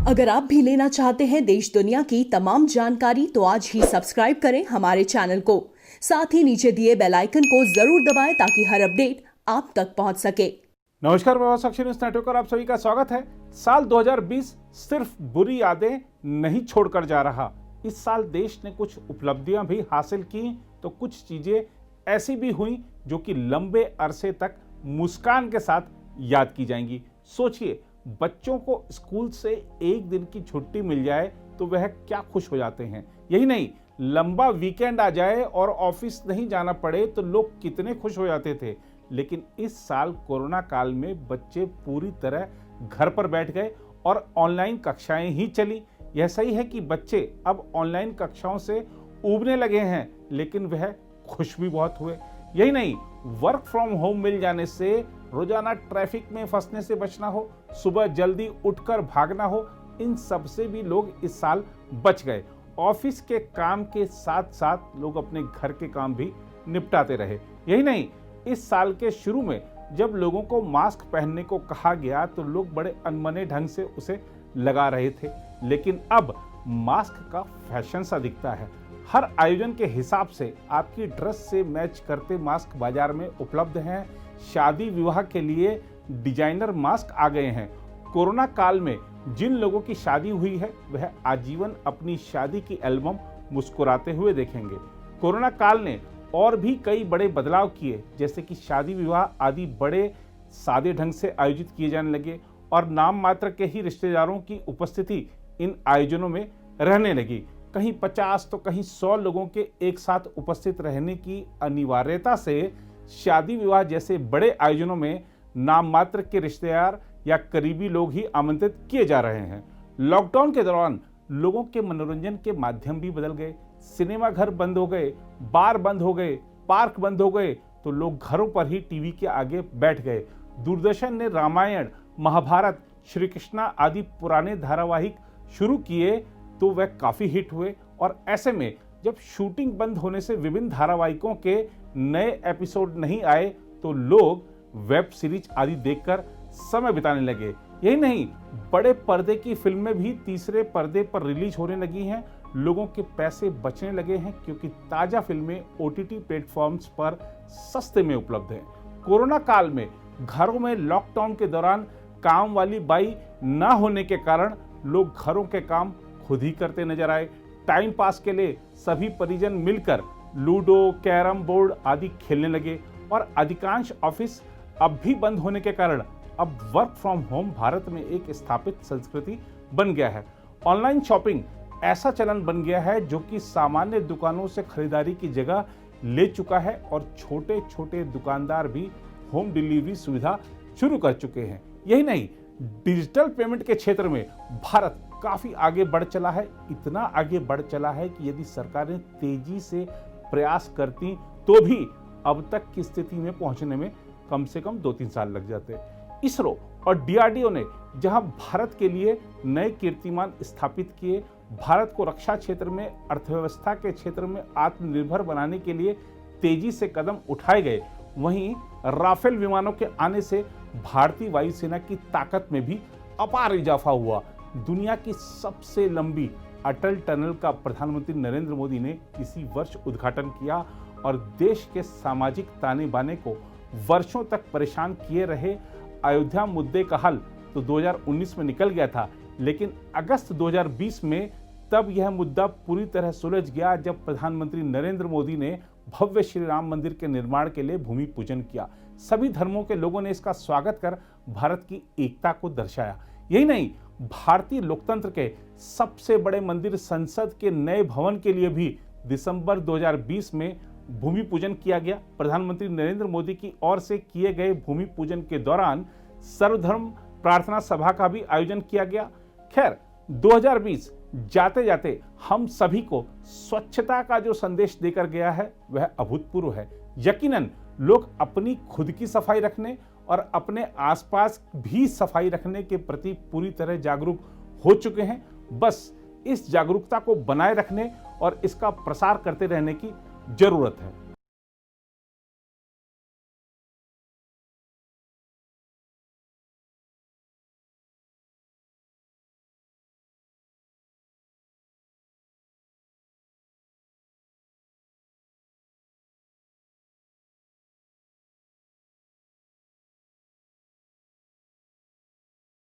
अगर आप भी लेना चाहते हैं देश दुनिया की तमाम जानकारी तो आज ही सब्सक्राइब करें हमारे चैनल को। साथ ही नीचे दिए बेल आइकन को जरूर दबाएं ताकि हर अपडेट आप तक पहुंच सके। नमस्कार, मैं साक्षी न्यूज नेटवर्क और आप सभी का स्वागत है। साल 2020 सिर्फ बुरी यादें नहीं छोड़कर जा रहा। इस साल देश ने कुछ उपलब्धियां भी हासिल की तो कुछ चीजें ऐसी भी हुई जो कि लंबे अरसे तक मुस्कान के साथ याद की जाएंगी। सोचिए, बच्चों को स्कूल से एक दिन की छुट्टी मिल जाए तो वह क्या खुश हो जाते हैं। यही नहीं, लंबा वीकेंड आ जाए और ऑफिस नहीं जाना पड़े तो लोग कितने खुश हो जाते थे। लेकिन इस साल कोरोना काल में बच्चे पूरी तरह घर पर बैठ गए और ऑनलाइन कक्षाएं ही चली। यह सही है कि बच्चे अब ऑनलाइन कक्षाओं से ऊबने लगे हैं, लेकिन वह खुश भी बहुत हुए। यही नहीं, वर्क फ्रॉम होम मिल जाने से रोजाना ट्रैफिक में फंसने से बचना हो, सुबह जल्दी उठकर भागना हो, इन सब से भी लोग इस साल बच गए। ऑफिस के काम के साथ साथ लोग अपने घर के काम भी निपटाते रहे। यही नहीं, इस साल के शुरू में जब लोगों को मास्क पहनने को कहा गया तो लोग बड़े अनमने ढंग से उसे लगा रहे थे, लेकिन अब मास्क का फैशन सा दिखता है। हर आयोजन के हिसाब से आपकी ड्रेस से मैच करते मास्क बाजार में उपलब्ध हैं। शादी विवाह के लिए डिजाइनर मास्क आ गए हैं। कोरोना काल में जिन लोगों की शादी हुई है वह आजीवन अपनी शादी की एल्बम मुस्कुराते हुए देखेंगे। कोरोना काल ने और भी कई बड़े बदलाव किए, जैसे कि शादी विवाह आदि बड़े सादे ढंग से आयोजित किए जाने लगे और नाम मात्र के ही रिश्तेदारों की उपस्थिति इन आयोजनों में रहने लगी। कहीं 50 तो कहीं 100 लोगों के एक साथ उपस्थित रहने की अनिवार्यता से शादी विवाह जैसे बड़े आयोजनों में नाम मात्र के रिश्तेदार या करीबी लोग ही आमंत्रित किए जा रहे हैं। लॉकडाउन के दौरान लोगों के मनोरंजन के माध्यम भी बदल गए। सिनेमा घर बंद हो गए, बार बंद हो गए, पार्क बंद हो गए, तो लोग घरों पर ही टीवी के आगे बैठ गए। दूरदर्शन ने रामायण, महाभारत, श्री कृष्णा आदि पुराने धारावाहिक शुरू किए तो वह काफी हिट हुए और ऐसे में जब शूटिंग बंद होने से विभिन्न धारावाहिकों के नए एपिसोड नहीं आए तो लोग वेब सीरीज आदि देखकर समय बिताने लगे। यही नहीं, बड़े पर्दे की फिल्में भी तीसरे पर्दे पर रिलीज होने लगी हैं। लोगों के पैसे बचने लगे हैं क्योंकि ताजा फिल्में ओटीटी प्लेटफॉर्म्स पर सस्ते में उपलब्ध हैं। कोरोना काल में घरों में लॉकडाउन के दौरान काम वाली बाई ना होने के कारण लोग घरों के काम खुद ही करते नजर आए। टाइम पास के लिए सभी परिजन मिलकर लूडो, कैरम बोर्ड आदि खेलने लगे और अधिकांश ऑफिस अब भी बंद होने के कारण अब वर्क फ्रॉम होम भारत में एक स्थापित संस्कृति बन गया है। ऑनलाइन शॉपिंग ऐसा चलन बन गया है जो कि सामान्य दुकानों से खरीदारी की जगह ले चुका है और छोटे छोटे दुकानदार भी होम डिलीवरी सुविधा शुरू कर चुके हैं। यही नहीं, डिजिटल पेमेंट के क्षेत्र में भारत काफी आगे बढ़ चला है। इतना आगे बढ़ चला है कि यदि सरकारें तेजी से प्रयास करती तो भी अब तक की स्थिति में पहुंचने में कम से कम 2-3 साल लग जाते। इसरो और डीआरडीओ ने जहां भारत के लिए नए कीर्तिमान स्थापित किए, भारत को रक्षा क्षेत्र में, अर्थव्यवस्था के क्षेत्र में आत्मनिर्भर बनाने के लिए तेजी से कदम उठाए गए, वहीं राफेल विमानों के आने से भारतीय वायुसेना की ताकत में भी अपार इजाफा हुआ। दुनिया की सबसे लंबी अटल टनल का प्रधानमंत्री नरेंद्र मोदी ने इसी वर्ष उद्घाटन किया और देश के सामाजिक ताने बाने को वर्षों तक परेशान किए रहे अयोध्या मुद्दे का हल तो 2019 में निकल गया था, लेकिन अगस्त 2020 में तब यह मुद्दा पूरी तरह सुलझ गया जब प्रधानमंत्री नरेंद्र मोदी ने भव्य श्री राम मंदिर के निर्माण के लिए भूमि पूजन किया। सभी धर्मों के लोगों ने इसका स्वागत कर भारत की एकता को दर्शाया। यही नहीं, भारतीय लोकतंत्र के सबसे बड़े मंदिर संसद के नए भवन के लिए भी दिसंबर 2020 में भूमि पूजन किया गया। प्रधानमंत्री नरेंद्र मोदी की ओर से किए गए भूमि पूजन के दौरान सर्वधर्म प्रार्थना सभा का भी आयोजन किया गया। खैर, 2020 जाते जाते हम सभी को स्वच्छता का जो संदेश देकर गया है वह अभूतपूर्व है। यकीनन लोग अपनी खुद की सफाई रखने और अपने आसपास भी सफाई रखने के प्रति पूरी तरह जागरूक हो चुके हैं। बस इस जागरूकता को बनाए रखने और इसका प्रसार करते रहने की जरूरत है।